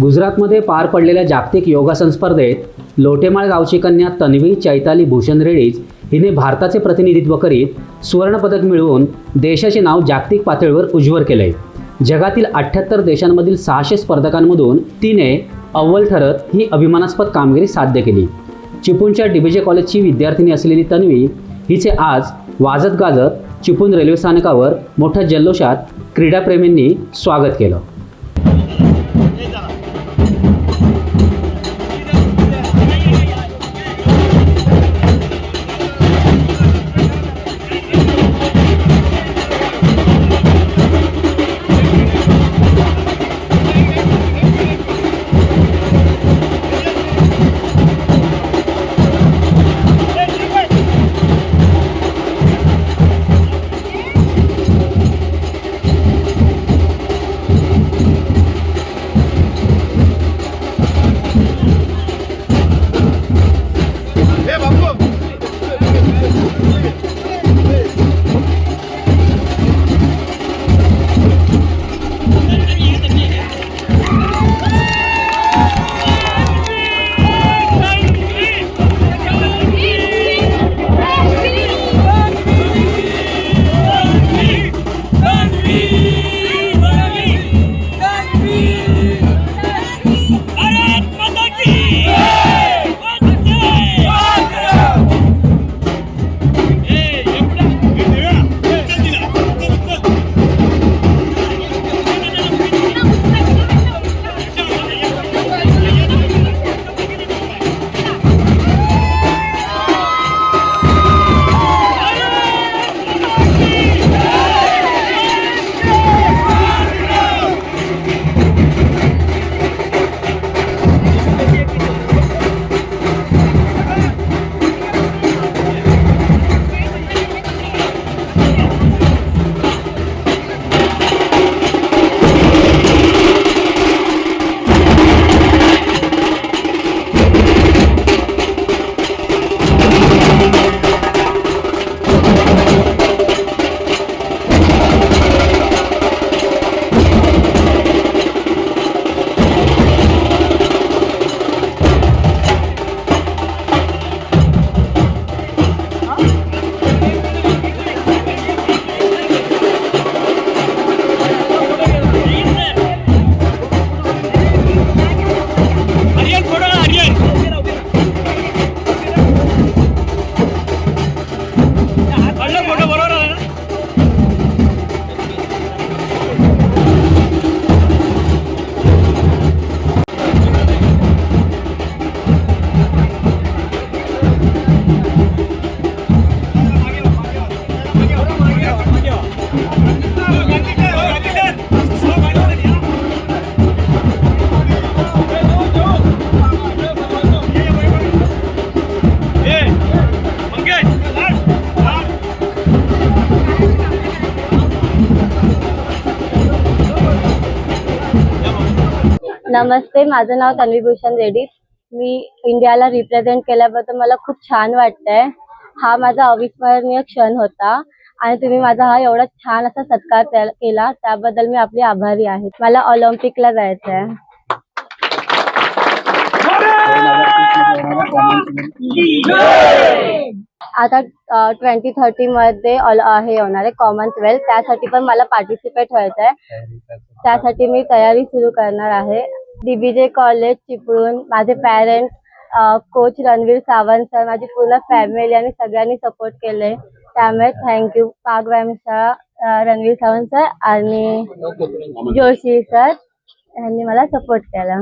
गुजरातमध्ये पार पडलेल्या जागतिक योगासन स्पर्धेत लोटेमाळ गावची कन्या तन्वी चैताली भूषण रेड्डीज हिने भारताचे प्रतिनिधित्व करीत सुवर्णपदक मिळवून देशाचे नाव जागतिक पातळीवर उज्ज्वल केले। जगातील 78 देशांमधील 600 स्पर्धकांमधून तिने अव्वल ठरत ही अभिमानास्पद कामगिरी साध्य केली। चिपळूणच्या डीबीजे कॉलेजची विद्यार्थिनी असलेली तन्वी हिचे आज वाजत गाजत चिपळूण रेल्वे स्थानकावर मोठ्या जल्लोषात क्रीडाप्रेमींनी स्वागत केलं। नमस्ते, माझं नाव तन्वी भूषण रेड्डी। मी इंडियाला रिप्रेझेंट केल्याबद्दल मला खूप छान वाटतंय। हा माझा अविस्मरणीय क्षण होता आणि तुम्ही माझा हा एवढा छान असा सत्कार केला त्याबद्दल मी आपली आभारी आहे। मला ऑलिम्पिकला जायचं आहे। आता 2030 मध्ये हे होणार आहे कॉमनवेल्थ, त्यासाठी पण मला पार्टिसिपेट व्हायचं आहे। त्यासाठी मी तयारी सुरू करणार आहे। डीबीजे कॉलेज चिपळूण, माझे parents, coach Ranveer Sawant sir, माझी पूर्ण फॅमिली आणि सगळ्यांनी सपोर्ट केले, त्यामुळे थँक्यू। पाग व्यायाम शाळा रणवीर सावंत सर आणि जोशी सर यांनी मला सपोर्ट केला।